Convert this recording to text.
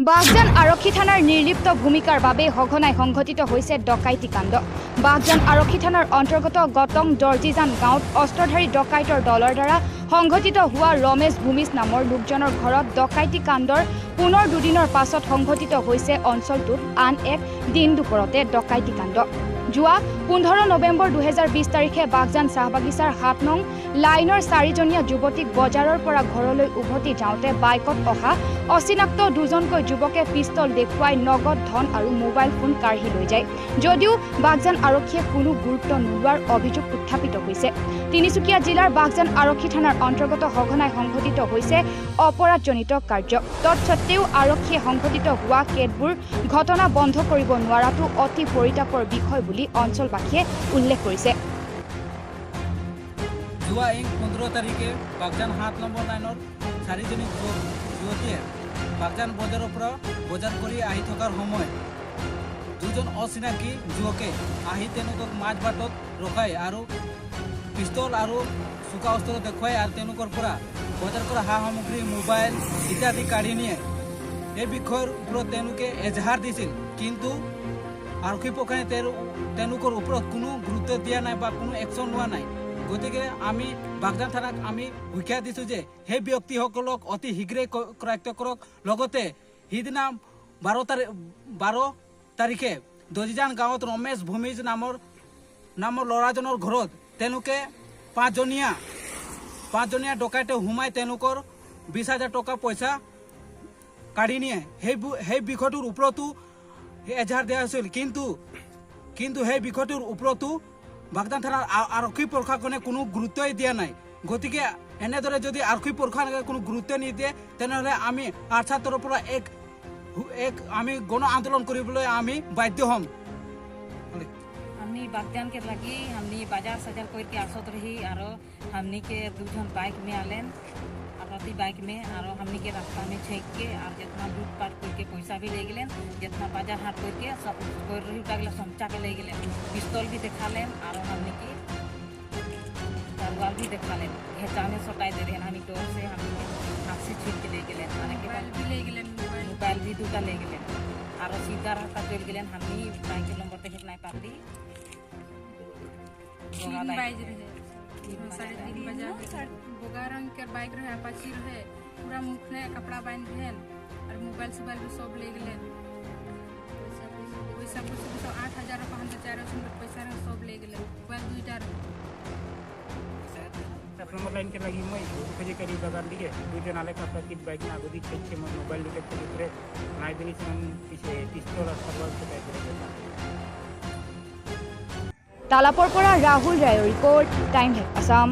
বাগজান আৰক্ষী থানাৰ নিৰ্লিপ্ত ভূমিকাৰ বাবে সঘনাই সংঘটিত হৈছে ডকাইতি কাণ্ড। বাগজান আৰক্ষী থানাৰ অন্তৰ্গত গতং দৰ্জিজান গাঁৱত অস্ত্ৰধাৰী ডকাইতৰ দলৰ দ্বাৰা সংঘটিত হোৱা ৰমেশ ভূমিজ নামৰ লোকজনৰ ঘৰত ডকাইতি কাণ্ডৰ পুনৰ দুদিনৰ পাছত সংঘটিত হৈছে অঞ্চলটোত আন এক দিন দুপৰতে ডকাইতি কাণ্ড। যোৱা 15 নৱেম্বৰ 2020 তাৰিখে বাগজান চাহবাগিচাৰ 7 নং লাইনৰ 4জনীয়া যুৱতীক বজাৰৰ পৰা ঘৰলৈ উভতি যাওঁতে বাইকত অহা অচিনাক্ত দুজনকৈ যুৱকে পিস্তল দেখুৱাই নগদ ধন আৰু মোবাইল ফোন কাঢ়ি লৈ যায়। যদিও বাগজান আৰক্ষীয়ে কোনো গুৰুত্ব নোলোৱাৰ অভিযোগ উত্থাপিত হৈছে। তিনিচুকীয়া জিলাৰ বাগজান আৰক্ষী থানাৰ অন্তৰ্গত সঘনাই সংঘটিত হৈছে অপৰাধজনিত কাৰ্য। তৎসত্ত্বেও আৰক্ষীয়ে সংঘটিত হোৱা কেতবোৰ ঘটনা বন্ধ কৰিব নোৱাৰাটো অতি পৰিতাপৰ বিষয় বুলি অঞ্চলবাসীয়ে উল্লেখ কৰিছে। যোৱা 15 তাৰিখে বাগজান 7 নম্বৰ লাইনৰ 4জনী যুৱতীয়ে বাগজান বজাৰৰ পৰা বজাৰ কৰি আহি থকাৰ সময়ত দুজন অচিনাকি যুৱকে আহি তেওঁলোকক মাজ বাটত ৰখাই আৰু পিস্তল আৰু চোকা অস্ত্ৰ দেখুৱাই আৰু তেওঁলোকৰ পৰা বজাৰ কৰা সা সামগ্ৰী মোবাইল ইত্যাদি কাঢ়ি নিয়ে। এই বিষয়ৰ ওপৰত তেওঁলোকে এজাহাৰ দিছিল, কিন্তু আৰক্ষী পক্ষে তেওঁলোকৰ ওপৰত কোনো গুৰুত্ব দিয়া নাই বা কোনো একশ্যন লোৱা নাই। গতিকে আমি বাগজান থানাক আমি হুঁকিয়াই দিছোঁ যে সেই ব্যক্তিসকলক অতি শীঘ্ৰে কৰায়ত্ব কৰক। লগতে সিদিনা 12 তাৰিখে দৰ্জিজান গাঁৱত ৰমেশ ভূমিজ নামৰ ল'ৰাজনৰ ঘৰত তেওঁলোকে পাঁচজনীয়া ডকাইতে সোমাই তেওঁলোকৰ 20,000 টকা পইচা কাঢ়ি নিয়ে। সেই বিষয়টোৰ ওপৰতো এজাহাৰ দিয়া হৈছিল, কিন্তু সেই বিষয়টোৰ ওপৰতো বাগজান থানাৰ আৰক্ষী প্ৰশাসনে কোনো গুৰুত্বই দিয়া নাই। গতিকে এনেদৰে যদি আৰক্ষী প্ৰশাসনে কোনো গুৰুত্ব নিদিয়ে তেনেহ'লে আমি আৰক্ষীৰ পৰা আমি গণ আন্দোলন কৰিবলৈ আমি বাধ্য হ'ম। हमनी बागजान के लगी हमनी बाजार सजार कोई के आसत रही और हमनी के दूजन बाइक में आलेन अपनी बाइक में और हमनी के रास्ता में छेक के और जितना लूटपाट करके पैसा भी ले गए, जितना बाजार हाट करके सब कोई रही उठा समचा के ले गए, पिस्तौल भी देखा लेन और हमनी की तलवार भी देखा लेन। घेचाने सटाई दे रहे हमी डोर से हमनी के हाथ से छीन के ले गए, मोबाइल भी दूटा ले गए और सीधा रास्ता चल गए। हमनी बाइक नंबर देखे नहीं पाती बोगा रंग के बाइक रहे अपाची रहे पूरा मुख ने कपड़ा बांध भेल और मोबाइल सोबाइल भी सब ले गए। पैसा कुछ 8,000 पैसा रहे सब ले गए। मोबाइल 2टा रहे। नंबर लाइन के लगी मैं खोजे करी बगान दिए 2 जन आले का प्रति बाइक ना आगो दी छे मोबाइल लेके चली करे नाइ दिनी से पीछे पिस्तौल और तलवार से बैठ गए। तालापर পৰা राहुल रायर रिपोर्ट टाइम है असम।